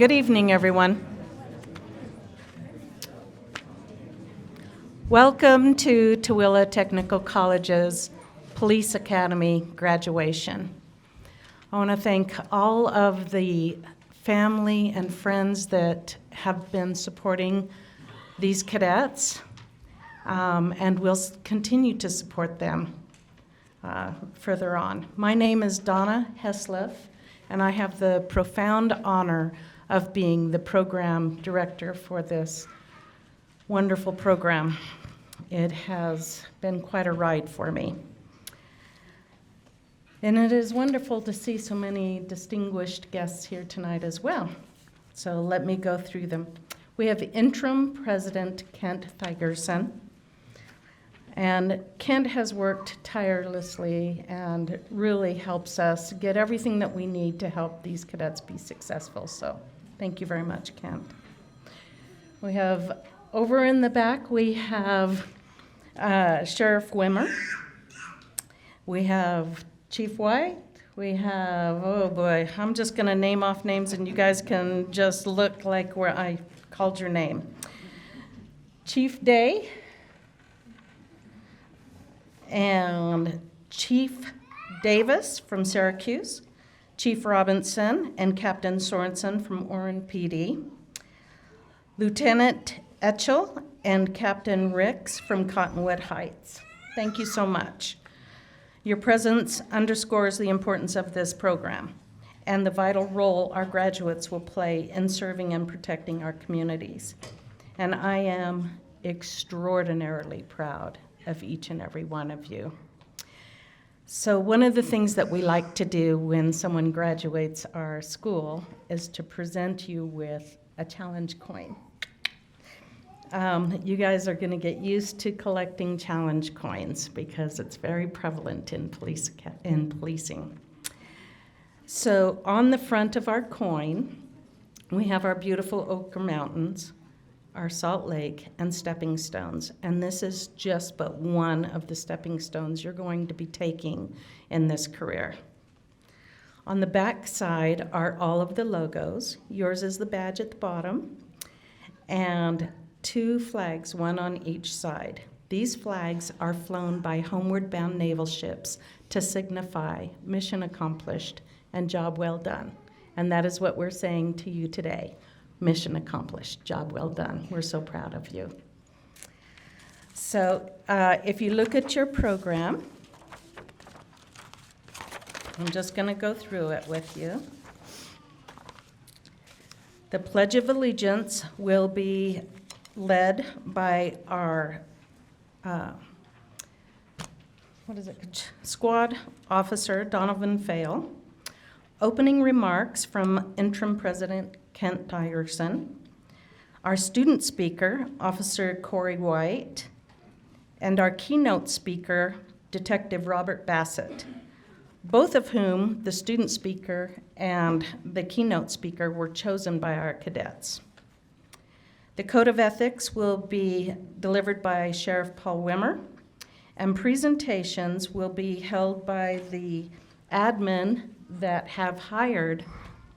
Good evening, everyone. Welcome to Tooele Technical College's Police Academy graduation. I want to thank all of the family and friends that have been supporting these cadets, and will continue to support them further on. My name is Donna Hesleth, and I have the profound honor of being the program director for this wonderful program. It has been quite a ride for me. And it is wonderful to see so many distinguished guests here tonight as well. So let me go through them. We have Interim President Kent Thigerson. And Kent has worked tirelessly and really helps us get everything that we need to help these cadets be successful. So thank you very much, Kent. We have, over in the back, we have Sheriff Wimmer. We have Chief White. We have, oh boy, I'm just going to name off names and you guys can just look like where I called your name. Chief Day. And Chief Davis from Syracuse, Chief Robinson and Captain Sorensen from Orrin PD, Lieutenant Etchell and Captain Ricks from Cottonwood Heights. Thank you so much. Your presence underscores the importance of this program and the vital role our graduates will play in serving and protecting our communities. And I am extraordinarily proud of each and every one of you. So one of the things that we like to do when someone graduates our school is to present you with a challenge coin. You guys are going to get used to collecting challenge coins because it's very prevalent in policing. So on the front of our coin, we have our beautiful Ochre Mountains, our Salt Lake, and stepping stones. And this is just but one of the stepping stones you're going to be taking in this career. On the back side are all of the logos. Yours is the badge at the bottom, and 2 flags, one on each side. These flags are flown by homeward bound naval ships to signify mission accomplished and job well done. And that is what we're saying to you today. Mission accomplished, job well done. We're so proud of you. So if you look at your program, I'm just going to go through it with you. The Pledge of Allegiance will be led by our squad officer, Donovan Fail. Opening remarks from Interim President Kent Thigerson, our student speaker, Officer Corey White, and our keynote speaker, Detective Robert Bassett, both of whom, the student speaker and the keynote speaker, were chosen by our cadets. The Code of Ethics will be delivered by Sheriff Paul Wimmer, and presentations will be held by the admin that have hired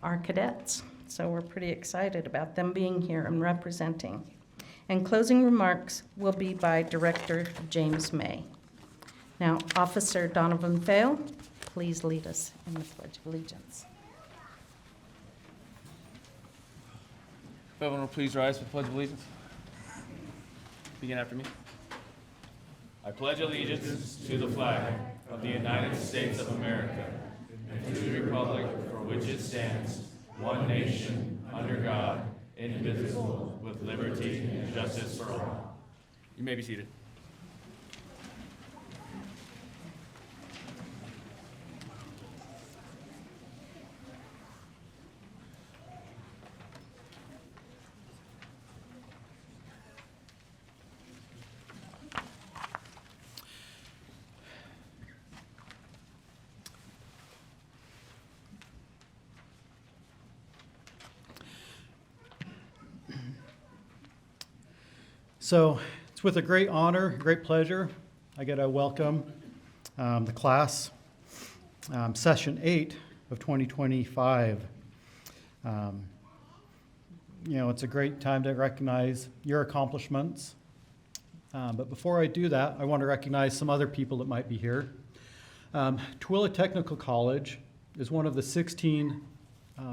our cadets. So we're pretty excited about them being here and representing. And closing remarks will be by Director James May. Now, Officer Donovan Fail, please lead us in the Pledge of Allegiance. If everyone will please rise for the Pledge of Allegiance. Begin after me. I pledge allegiance to the flag of the United States of America and to the republic for which it stands, one nation, under God, indivisible, with liberty and justice for all. You may be seated. So it's with a great honor, great pleasure, I get to welcome the class, session 8 of 2025. it's a great time to recognize your accomplishments. But before I do that, I want to recognize some other people that might be here. Tooele Technical College is one of the 16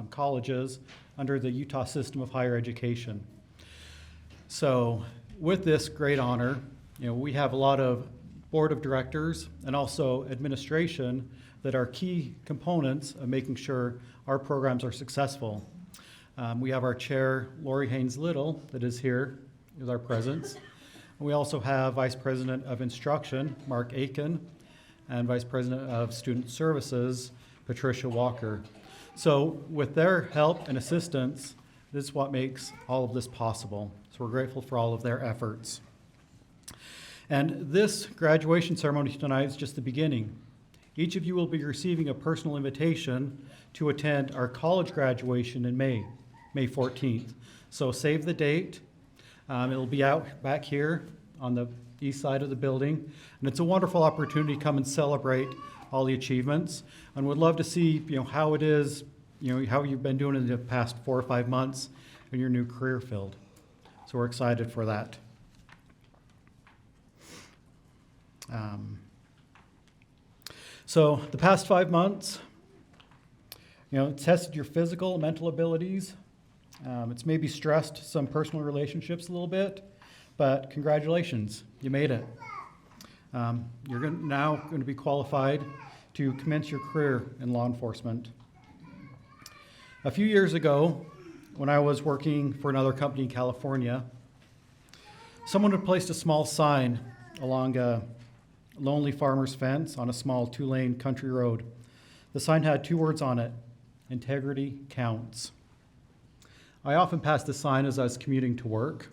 colleges under the Utah system of higher education. So with this great honor, we have a lot of board of directors and also administration that are key components of making sure our programs are successful. We have our chair, Lori Haynes-Little, that is here with our presence. And we also have Vice President of Instruction, Mark Aiken, and Vice President of Student Services, Patricia Walker. So with their help and assistance, this is what makes all of this possible. So we're grateful for all of their efforts. And this graduation ceremony tonight is just the beginning. Each of you will be receiving a personal invitation to attend our college graduation in May 14th. So save the date. It'll be out back here on the east side of the building. And it's a wonderful opportunity to come and celebrate all the achievements. And would love to see, how it is, how you've been doing in the past 4 or 5 months in your new career field. So we're excited for that. So the past 5 months, tested your physical and mental abilities. It's maybe stressed some personal relationships a little bit, but congratulations, you made it. You're now going to be qualified to commence your career in law enforcement. A few years ago, when I was working for another company in California, someone had placed a small sign along a lonely farmer's fence on a small 2-lane country road. The sign had 2 words on it: integrity counts. I often passed the sign as I was commuting to work.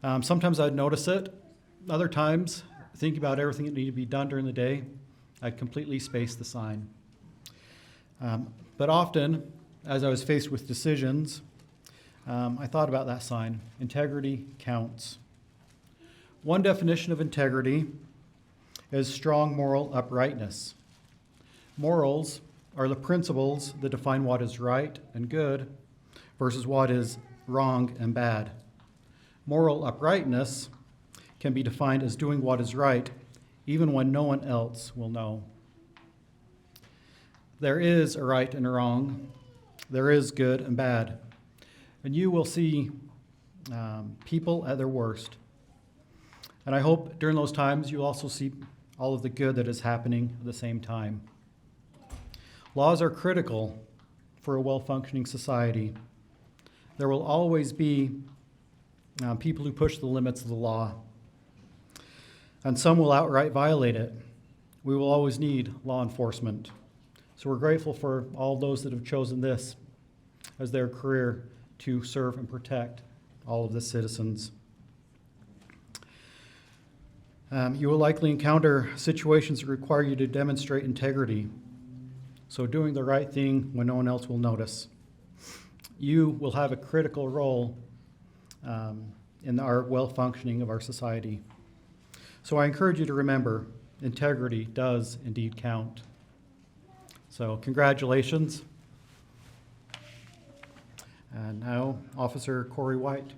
Sometimes I'd notice it. Other times, thinking about everything that needed to be done during the day, I'd completely space the sign. But often, as I was faced with decisions, I thought about that sign: integrity counts. One definition of integrity is strong moral uprightness. Morals are the principles that define what is right and good versus what is wrong and bad. Moral uprightness can be defined as doing what is right even when no one else will know. There is a right and a wrong. There is good and bad. And you will see people at their worst. And I hope during those times you'll also see all of the good that is happening at the same time. Laws are critical for a well-functioning society. There will always be people who push the limits of the law, and some will outright violate it. We will always need law enforcement. So we're grateful for all those that have chosen this as their career to serve and protect all of the citizens. You will likely encounter situations that require you to demonstrate integrity. So doing the right thing when no one else will notice. You will have a critical role in our well-functioning of our society. So I encourage you to remember, integrity does indeed count. So congratulations. And now, Officer Corey White.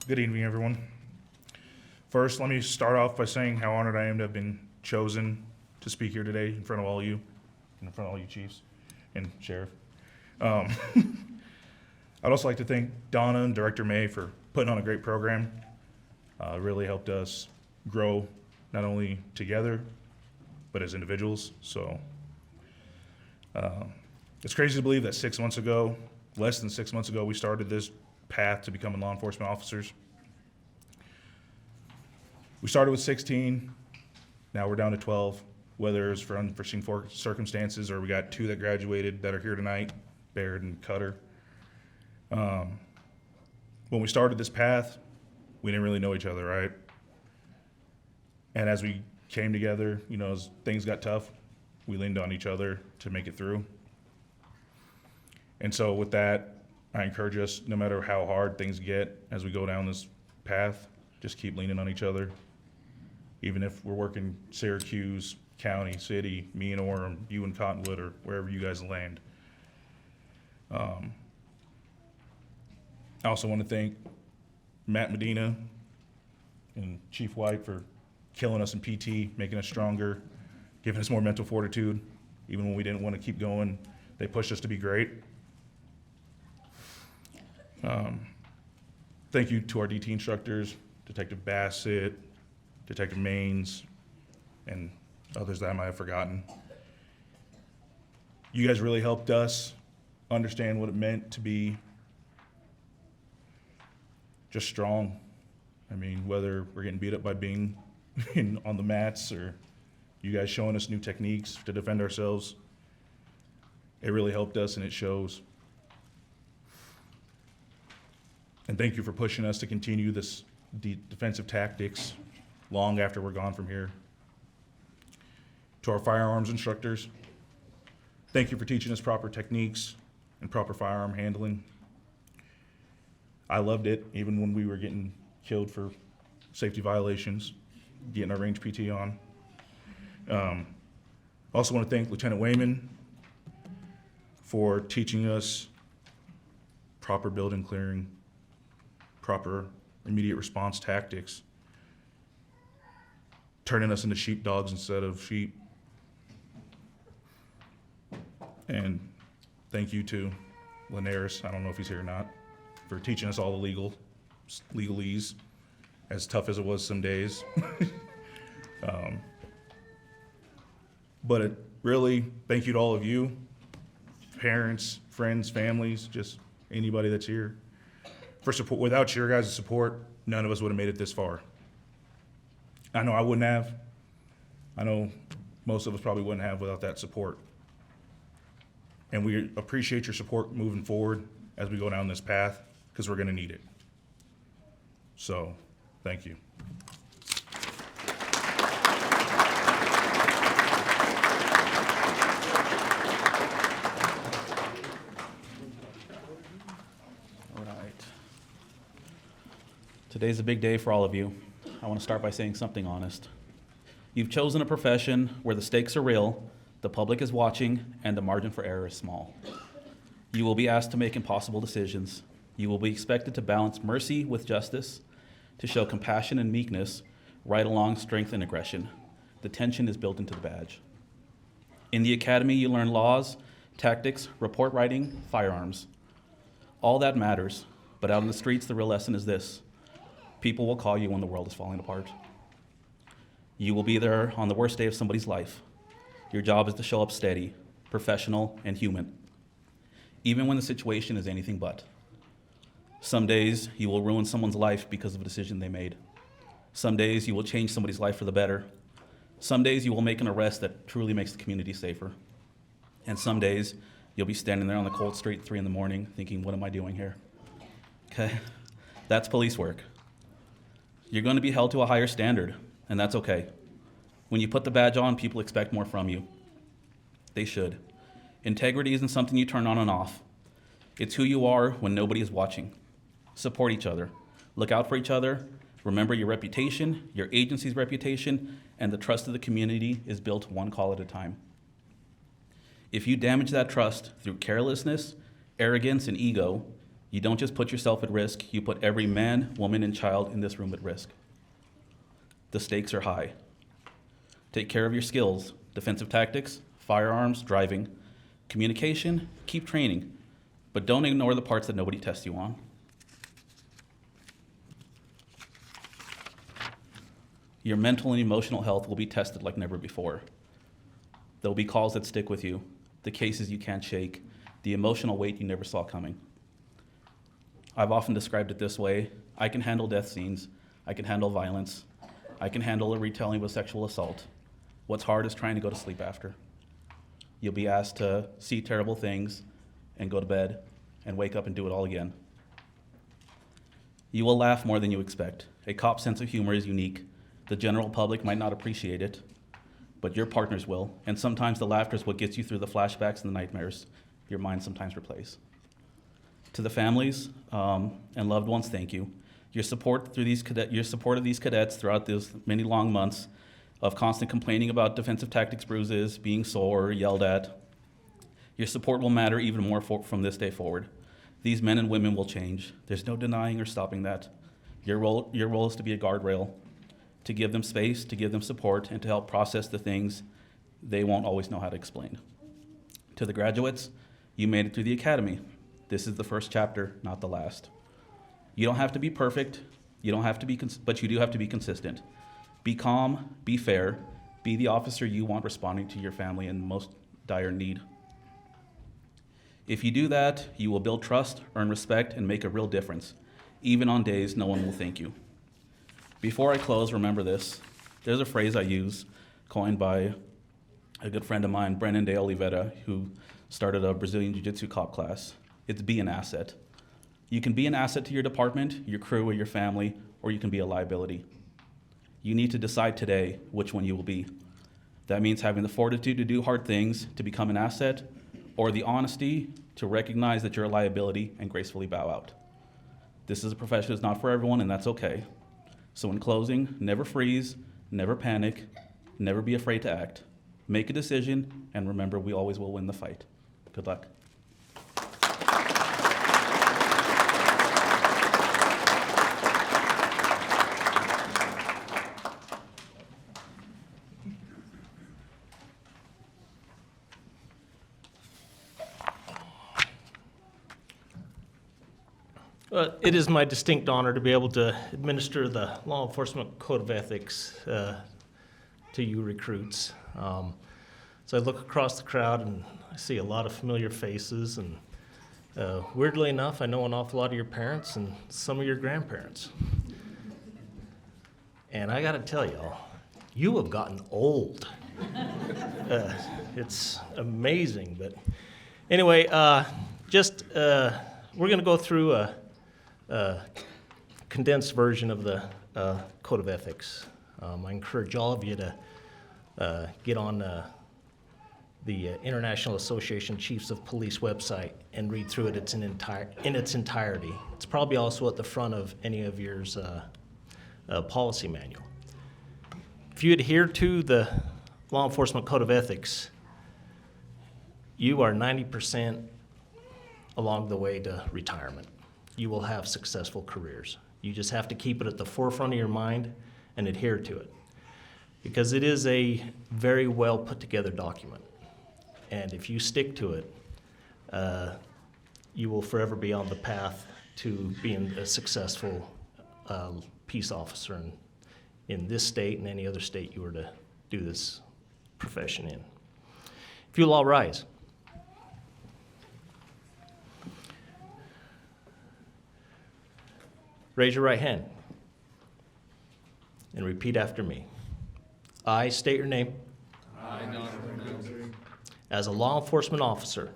Good evening, everyone. First, let me start off by saying how honored I am to have been chosen to speak here today in front of all you, in front of all you chiefs and sheriff. I'd also like to thank Donna and Director May for putting on a great program. It really helped us grow not only together, but as individuals. So it's crazy to believe that 6 months ago, less than 6 months ago, we started this path to becoming law enforcement officers. We started with 16, now we're down to 12, whether it's for unforeseen circumstances or we got 2 that graduated that are here tonight, Baird and Cutter. When we started this path, we didn't really know each other, right? And as we came together, as things got tough, we leaned on each other to make it through. And so with that, I encourage us, no matter how hard things get as we go down this path, just keep leaning on each other. even if we're working Syracuse, county, city, me and Orem, you and Cottonwood, or wherever you guys land. I also want to thank Matt Medina and Chief White for killing us in PT, making us stronger, giving us more mental fortitude. Even when we didn't want to keep going, they pushed us to be great. Thank you to our DT instructors, Detective Bassett, Detective Maines, and others that I might have forgotten. You guys really helped us understand what it meant to be just strong. I mean, whether we're getting beat up by being on the mats or you guys showing us new techniques to defend ourselves, it really helped us and it shows. And thank you for pushing us to continue this defensive tactics long after we're gone from here. To our firearms instructors, thank you for teaching us proper techniques and proper firearm handling. I loved it, even when we were getting killed for safety violations, getting our range PT on. Also want to thank Lieutenant Wayman for teaching us proper building clearing, proper immediate response tactics, turning us into sheepdogs instead of sheep. And thank you to Linares, I don't know if he's here or not, for teaching us all the legalese, as tough as it was some days. But it really, thank you to all of you, parents, friends, families, just anybody that's here, for support. Without your guys' support, none of us would have made it this far. I know I wouldn't have. I know most of us probably wouldn't have without that support. And we appreciate your support moving forward as we go down this path, because we're going to need it. So, thank you. All right. Today's a big day for all of you. I want to start by saying something honest. You've chosen a profession where the stakes are real, the public is watching, and the margin for error is small. You will be asked to make impossible decisions. You will be expected to balance mercy with justice, to show compassion and meekness, right along strength and aggression. The tension is built into the badge. In the academy, you learn laws, tactics, report writing, firearms. All that matters, but out in the streets, the real lesson is this: people will call you when the world is falling apart. You will be there on the worst day of somebody's life. Your job is to show up steady, professional, and human, even when the situation is anything but. Some days you will ruin someone's life because of a decision they made. Some days you will change somebody's life for the better. Some days you will make an arrest that truly makes the community safer. And some days you'll be standing there on the cold street at 3 a.m. thinking, what am I doing here? Okay, that's police work. You're going to be held to a higher standard, and that's okay. When you put the badge on, people expect more from you. They should. Integrity isn't something you turn on and off. It's who you are when nobody is watching. Support each other. Look out for each other. Remember your reputation, your agency's reputation, and the trust of the community is built one call at a time. If you damage that trust through carelessness, arrogance, and ego, you don't just put yourself at risk, you put every man, woman, and child in this room at risk. The stakes are high. Take care of your skills: defensive tactics, firearms, driving, communication. Keep training, but don't ignore the parts that nobody tests you on. Your mental and emotional health will be tested like never before. There'll be calls that stick with you, the cases you can't shake, the emotional weight you never saw coming. I've often described it this way: I can handle death scenes, I can handle violence, I can handle a retelling of a sexual assault. What's hard is trying to go to sleep after. You'll be asked to see terrible things and go to bed and wake up and do it all again. You will laugh more than you expect. A cop's sense of humor is unique. The general public might not appreciate it, but your partners will, and sometimes the laughter is what gets you through the flashbacks and the nightmares your mind sometimes replays. To the families and loved ones, thank you. Your support of these cadets throughout those many long months of constant complaining about defensive tactics bruises, being sore, yelled at, your support will matter even more from this day forward. These men and women will change. There's no denying or stopping that. Your role is to be a guardrail, to give them space, to give them support, and to help process the things they won't always know how to explain. To the graduates, you made it through the academy. This is the first chapter, not the last. You don't have to be perfect, but you do have to be consistent. Be calm, be fair, be the officer you want responding to your family in most dire need. If you do that, you will build trust, earn respect, and make a real difference, even on days no one will thank you. Before I close, remember this. There's a phrase I use, coined by a good friend of mine, Brennan de Oliveira, who started a Brazilian Jiu-Jitsu cop class. It's be an asset. You can be an asset to your department, your crew, or your family, or you can be a liability. You need to decide today which one you will be. That means having the fortitude to do hard things, to become an asset, or the honesty to recognize that you're a liability and gracefully bow out. This is a profession that's not for everyone, and that's okay. So in closing, never freeze, never panic, never be afraid to act. Make a decision, and remember, we always will win the fight. Good luck. It is my distinct honor to be able to administer the Law Enforcement Code of Ethics to you recruits. So I look across the crowd and I see a lot of familiar faces, and weirdly enough, I know an awful lot of your parents and some of your grandparents. And I gotta tell y'all, you have gotten old. It's amazing, but anyway, we're gonna go through a condensed version of the Code of Ethics. I encourage all of you to get on the International Association Chiefs of Police website and read through it in its entirety. It's probably also at the front of any of yours policy manual. If you adhere to the Law Enforcement Code of Ethics, you are 90% along the way to retirement. You will have successful careers. You just have to keep it at the forefront of your mind and adhere to it, because it is a very well put together document. And if you stick to it, you will forever be on the path to being a successful peace officer in this state and any other state you were to do this profession in. If you'll all rise. Raise your right hand and repeat after me. I state your name. I, Donovan Fail, As a law enforcement officer,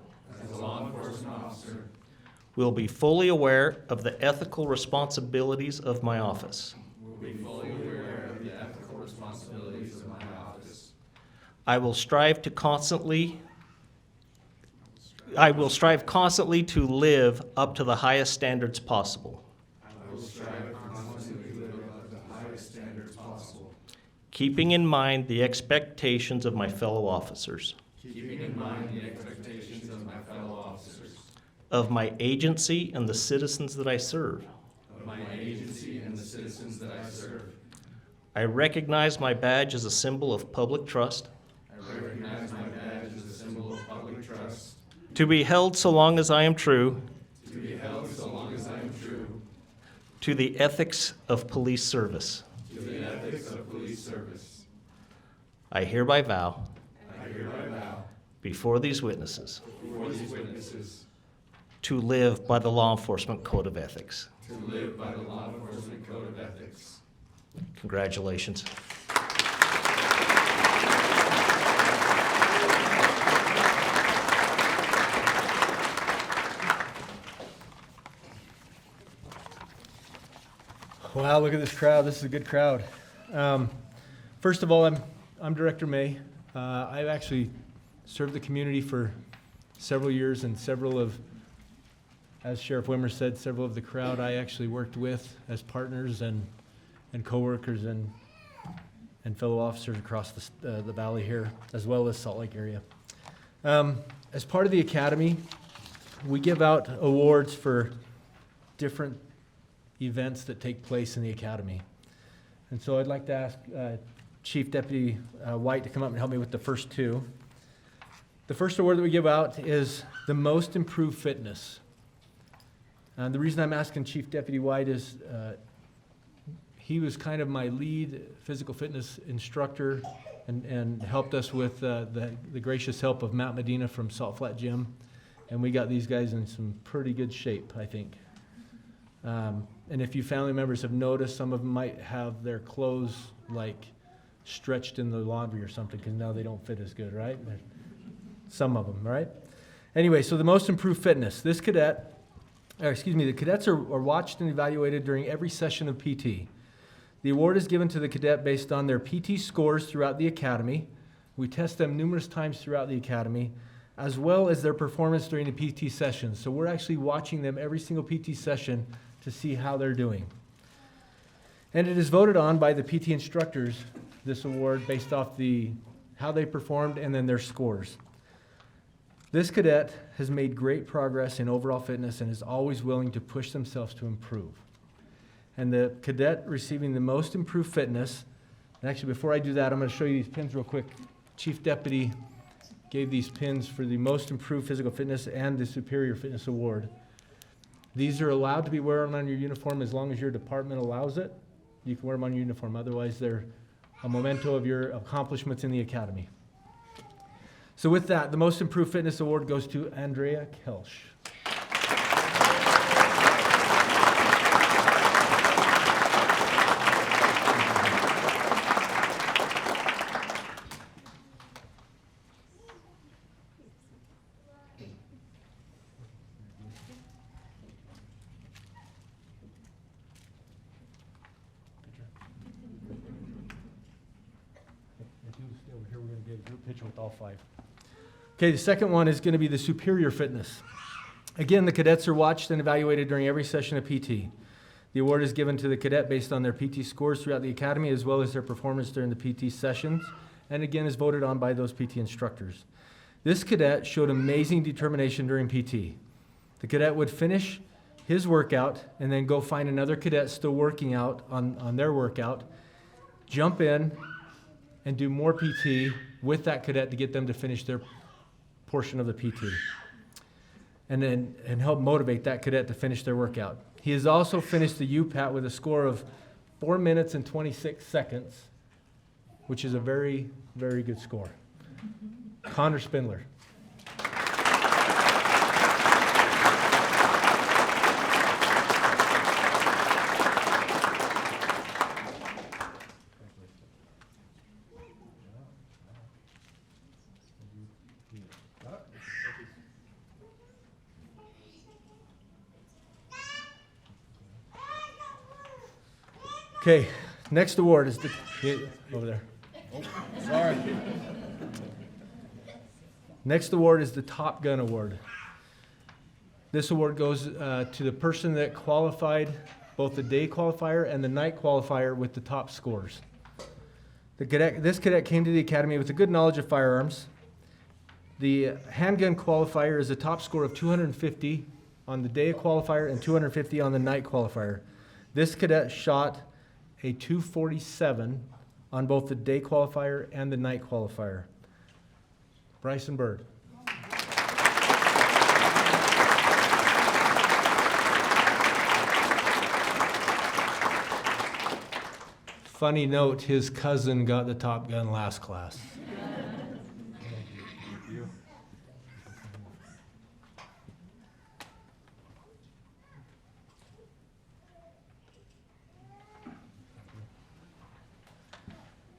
Will be fully aware of the ethical responsibilities of my office. I will strive constantly to live up to the highest standards possible. Keeping in mind the expectations of my fellow officers. Of my agency and the citizens that I serve. I recognize my badge as a symbol of public trust. To be held so long as I am true. To the ethics of police service. I hereby vow. Before these witnesses. To live by the Law Enforcement Code of Ethics. Congratulations. Wow, look at this crowd. This is a good crowd. First of all, I'm Director May. I've actually served the community for several years in several of As Sheriff Wimmer said, several of the crowd I actually worked with as partners and coworkers and fellow officers across the valley here, as well as Salt Lake area. As part of the academy, we give out awards for different events that take place in the academy. And so I'd like to ask Chief Deputy White to come up and help me with the first two. The first award that we give out is the Most Improved Fitness. The reason I'm asking Chief Deputy White is he was kind of my lead physical fitness instructor and helped us with the gracious help of Matt Medina from Salt Flat Gym. And we got these guys in some pretty good shape, I think. And if you family members have noticed, some of them might have their clothes like stretched in the laundry or something because now they don't fit as good, right? Some of them, right? Anyway, so the Most Improved Fitness. The cadets are watched and evaluated during every session of PT. The award is given to the cadet based on their PT scores throughout the academy. We test them numerous times throughout the academy, as well as their performance during the PT sessions. So we're actually watching them every single PT session to see how they're doing. And it is voted on by the PT instructors, this award, based off how they performed and then their scores. This cadet has made great progress in overall fitness and is always willing to push themselves to improve. And the cadet receiving the Most Improved Fitness, and actually before I do that, I'm going to show you these pins real quick. Chief Deputy gave these pins for the Most Improved Physical Fitness and the Superior Fitness Award. These are allowed to be worn on your uniform as long as your department allows it. You can wear them on your uniform, otherwise they're a memento of your accomplishments in the academy. So with that, the Most Improved Fitness Award goes to Andrea Kelsch. Picture with all five. Okay, the second one is going to be the Superior Fitness. Again, the cadets are watched and evaluated during every session of PT. The award is given to the cadet based on their PT scores throughout the academy as well as their performance during the PT sessions, and again is voted on by those PT instructors. This cadet showed amazing determination during PT. The cadet would finish his workout and then go find another cadet still working out on their workout, jump in and do more PT with that cadet to get them to finish their portion of the PT. And help motivate that cadet to finish their workout. He has also finished the UPAT with a score of 4 minutes and 26 seconds, which is a very, very good score. Connor Spindler. Okay, next award is over there. Oh, sorry. Next award is the Top Gun Award. This award goes to the person that qualified both the day qualifier and the night qualifier with the top scores. This cadet came to the academy with a good knowledge of firearms. The handgun qualifier is a top score of 250 on the day qualifier and 250 on the night qualifier. This cadet shot a 247 on both the day qualifier and the night qualifier. Bryson Bird. Funny note, his cousin got the Top Gun last class.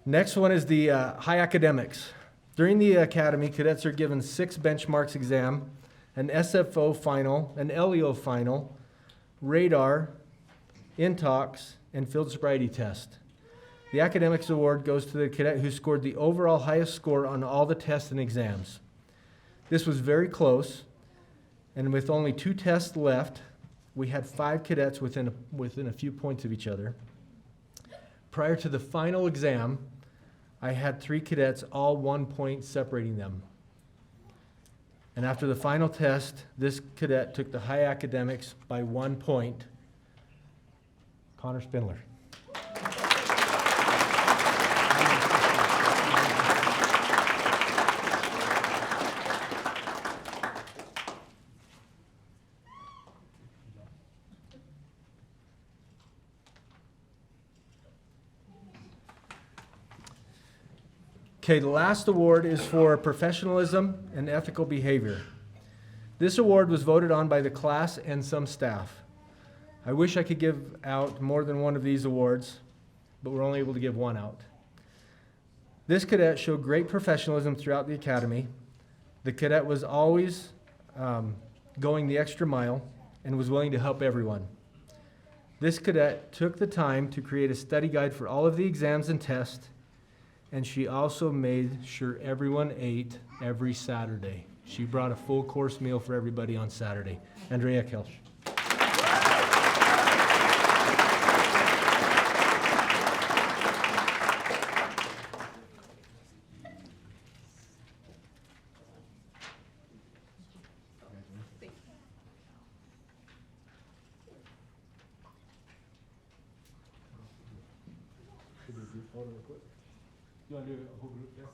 Next one is the high academics. During the academy, cadets are given 6 benchmarks exam, an SFO final, an LEO final, radar, intox, and field sobriety test. The academics award goes to the cadet who scored the overall highest score on all the tests and exams. This was very close. And with only 2 tests left, we had 5 cadets within a few points of each other. Prior to the final exam, I had 3 cadets, all 1 point separating them. And after the final test, this cadet took the high academics by 1 point. Connor Spindler. Okay, the last award is for professionalism and ethical behavior. This award was voted on by the class and some staff. I wish I could give out more than one of these awards, but we're only able to give one out. This cadet showed great professionalism throughout the academy. The cadet was always going the extra mile and was willing to help everyone. This cadet took the time to create a study guide for all of the exams and tests, and she also made sure everyone ate every Saturday. She brought a full course meal for everybody on Saturday. Andrea Kelsch. You want to do a whole group, yes?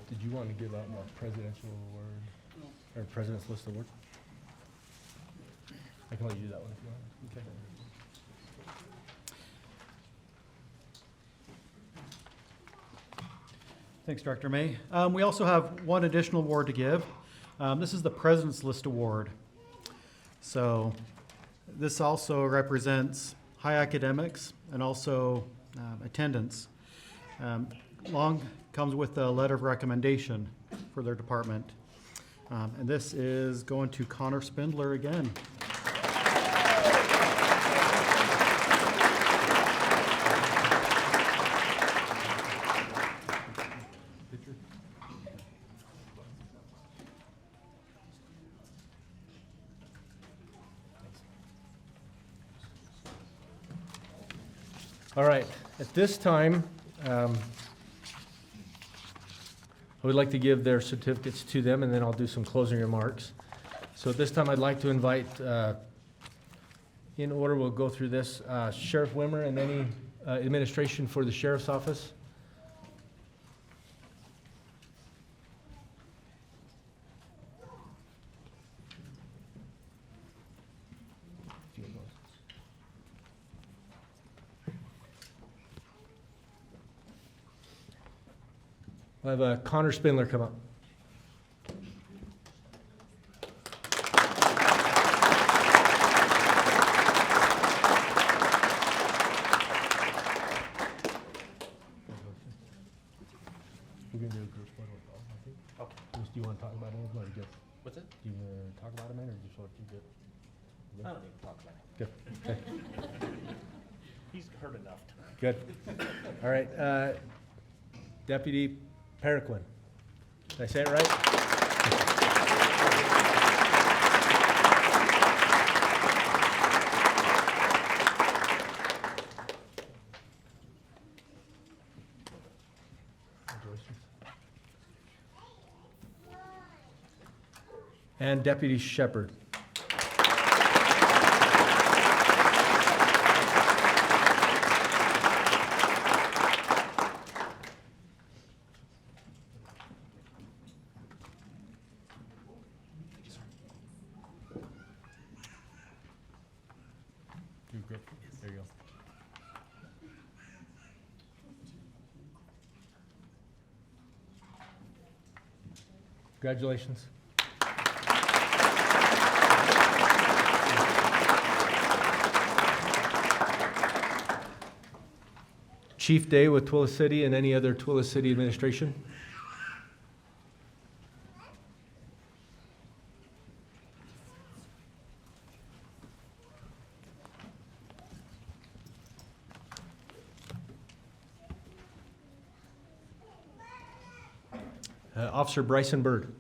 Did you want to give out more presidential award or president's list award? I can let you do that one if you want. Okay. Thanks, Director May. We also have one additional award to give. This is the President's List Award. So this also represents high academics and also attendance. Comes with a letter of recommendation for their department. And this is going to Connor Spindler again. All right, at this time, I would like to give their certificates to them, and then I'll do some closing remarks. So at this time, I'd like to invite, in order, we'll go through this, Sheriff Wimmer and any administration for the Sheriff's Office. We'll have Connor Spindler come up. We're going to do a group photo, I think. Okay. Do you want to talk about it or just? What's it? Do you want to talk about it, man, or just what you did? I don't need to talk about it. Good. Okay. He's heard enough. Good. All right. Deputy Paraquin. Did I say it right? And Deputy Shepherd. There you go. Congratulations. Chief Day with Tooele City and any other Tooele City administration. Officer Bryson Bird.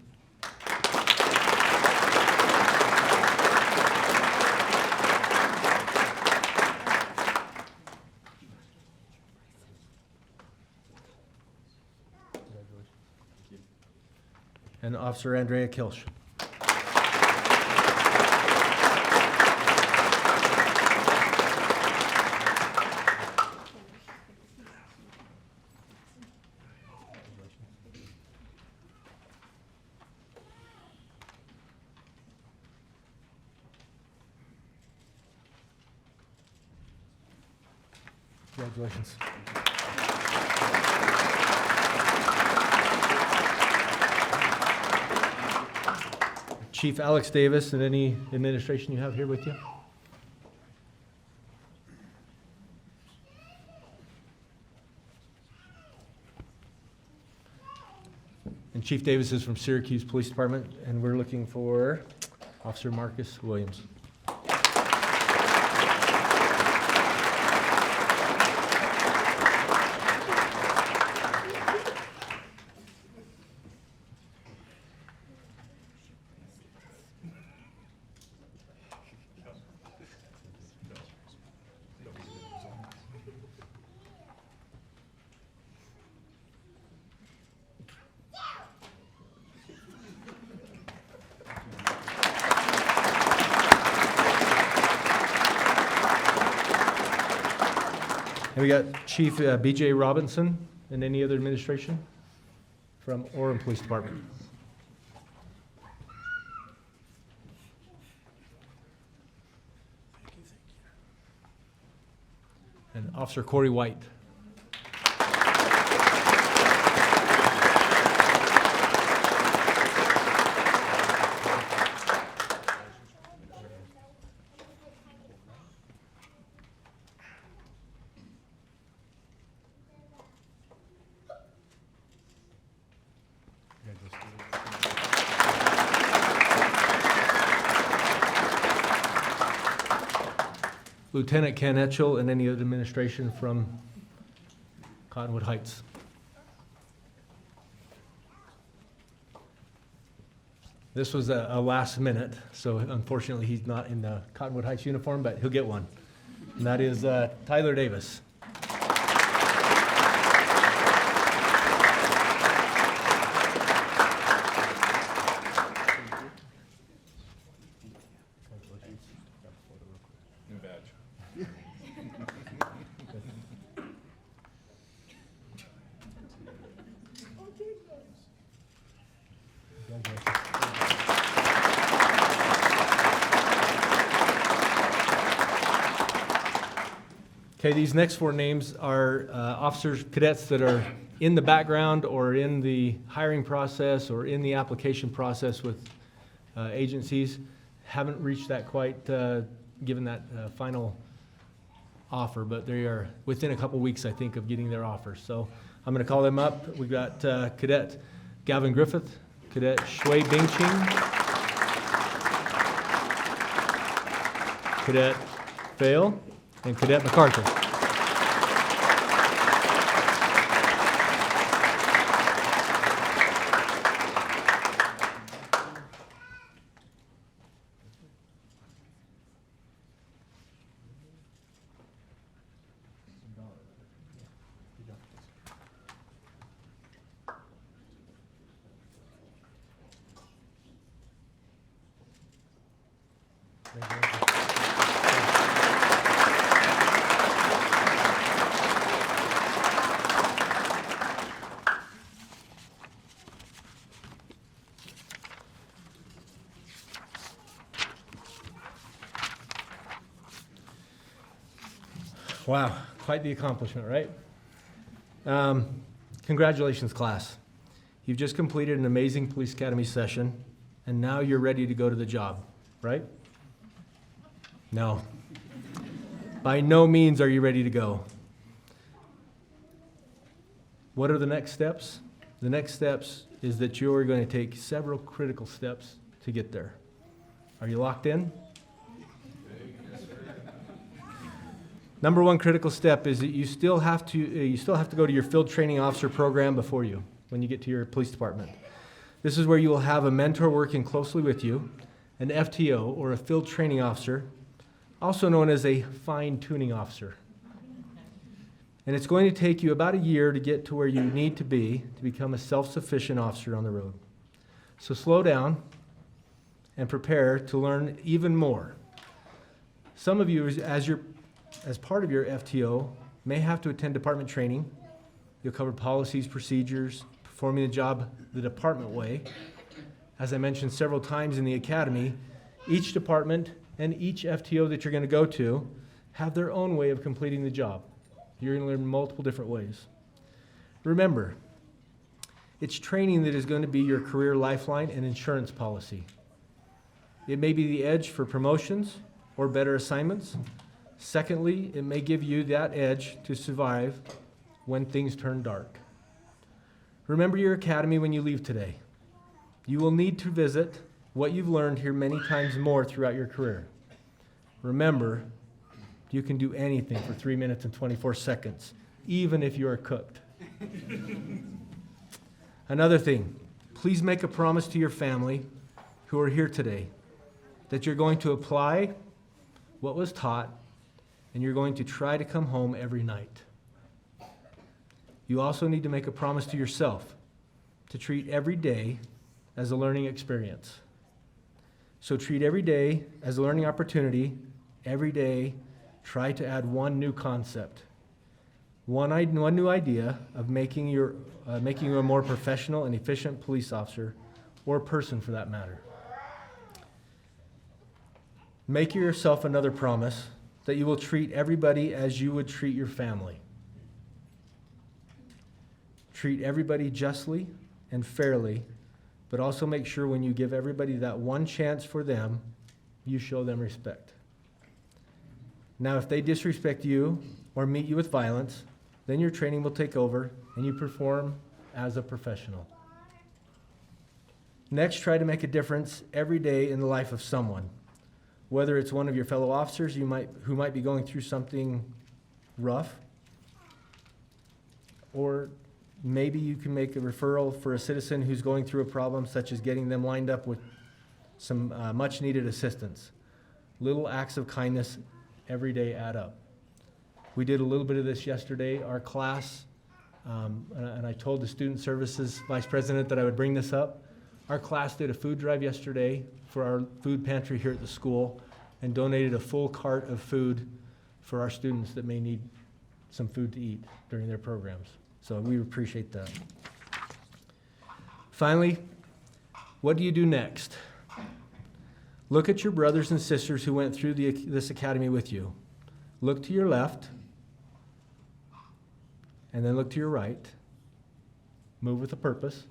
And Officer Andrea Kilsch. Congratulations. Chief Alex Davis and any administration you have here with you. And Chief Davis is from Syracuse Police Department, and we're looking for Officer Marcus Williams. And we got Chief BJ Robinson and any other administration from Orem Police Department. And Officer Corey White. Lieutenant Ken Etchell and any other administration from Cottonwood Heights. This was a last minute, so unfortunately he's not in the Cottonwood Heights uniform, but he'll get one. And that is Tyler Davis. New badge. Okay, these next four names are officers, cadets that are in the background or in the hiring process or in the application process with agencies. Haven't reached that quite, given that final offer, but they are within a couple weeks, I think, of getting their offer. So I'm going to call them up. We've got Cadet Gavin Griffith, Cadet Shui Bingqing, Cadet Fail, and Cadet MacArthur. Wow, quite the accomplishment, right? Congratulations, class. You've just completed an amazing Police Academy session, and now you're ready to go to the job, right? No. By no means are you ready to go. What are the next steps? The next steps is that you're going to take several critical steps to get there. Are you locked in? Number one critical step is that you still have to go to your field training officer program before you, when you get to your police department. This is where you will have a mentor working closely with you, an FTO or a field training officer, also known as a fine-tuning officer. And it's going to take you about a year to get to where you need to be to become a self-sufficient officer on the road. So slow down and prepare to learn even more. Some of you, as part of your FTO, may have to attend department training. You'll cover policies, procedures, performing the job the department way. As I mentioned several times in the academy, each department and each FTO that you're going to go to have their own way of completing the job. You're going to learn multiple different ways. Remember, it's training that is going to be your career lifeline and insurance policy. It may be the edge for promotions or better assignments. Secondly, it may give you that edge to survive when things turn dark. Remember your academy when you leave today. You will need to visit what you've learned here many times more throughout your career. Remember, you can do anything for 3 minutes and 24 seconds, even if you are cooked. Another thing, please make a promise to your family who are here today that you're going to apply what was taught and you're going to try to come home every night. You also need to make a promise to yourself to treat every day as a learning experience. So treat every day as a learning opportunity. Every day, try to add one new concept, one new idea of making you a more professional and efficient police officer, or person for that matter. Make yourself another promise that you will treat everybody as you would treat your family. Treat everybody justly and fairly, but also make sure when you give everybody that one chance for them, you show them respect. Now, if they disrespect you or meet you with violence, then your training will take over and you perform as a professional. Next, try to make a difference every day in the life of someone. Whether it's one of your fellow officers who might be going through something rough, or maybe you can make a referral for a citizen who's going through a problem, such as getting them lined up with some much needed assistance. Little acts of kindness every day add up. We did a little bit of this yesterday. Our class, and I told the Student Services Vice President that I would bring this up. Our class did a food drive yesterday for our food pantry here at the school and donated a full cart of food for our students that may need some food to eat during their programs. So we appreciate that. Finally, what do you do next? Look at your brothers and sisters who went through this academy with you. Look to your left, and then look to your right. Move with a purpose.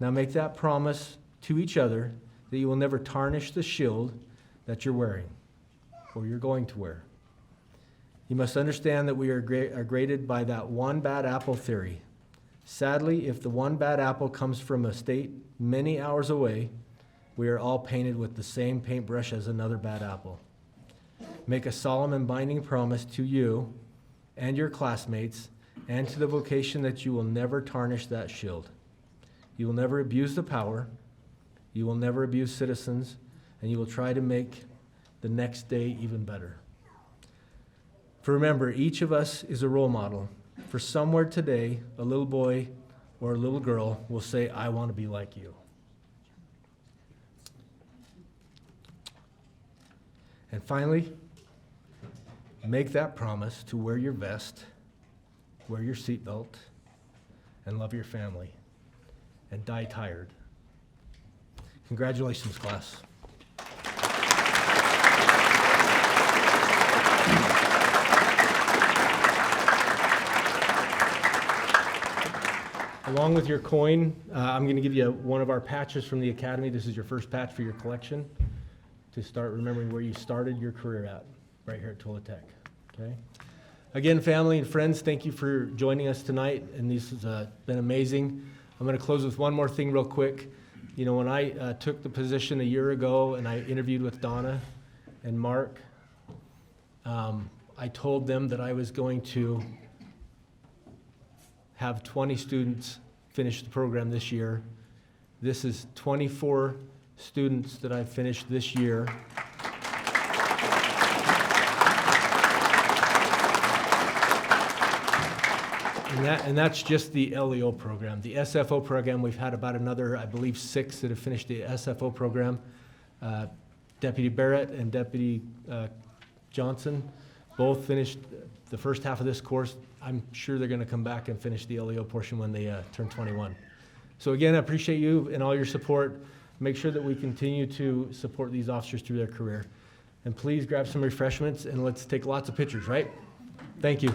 Now make that promise to each other that you will never tarnish the shield that you're wearing or you're going to wear. You must understand that we are graded by that one bad apple theory. Sadly, if the one bad apple comes from a state many hours away, we are all painted with the same paintbrush as another bad apple. Make a solemn and binding promise to you and your classmates and to the vocation that you will never tarnish that shield. You will never abuse the power, you will never abuse citizens, and you will try to make the next day even better. For remember, each of us is a role model. For somewhere today, a little boy or a little girl will say, "I want to be like you." And finally, make that promise to wear your vest, wear your seatbelt, and love your family, and die tired. Congratulations, class. Along with your coin, I'm going to give you one of our patches from the academy. This is your first patch for your collection to start remembering where you started your career at, right here at Tooele Tech. Okay? Again, family and friends, thank you for joining us tonight, and this has been amazing. I'm going to close with one more thing real quick. You know, when I took the position a year ago and I interviewed with Donna and Mark, I told them that I was going to have 20 students finish the program this year. This is 24 students that I've finished this year. And that's just the LEO program. The SFO program, we've had about another, I believe, 6 that have finished the SFO program. Deputy Barrett and Deputy Johnson both finished the first half of this course. I'm sure they're going to come back and finish the LEO portion when they turn 21. So again, I appreciate you and all your support. Make sure that we continue to support these officers through their career. And please grab some refreshments and let's take lots of pictures, right? Thank you.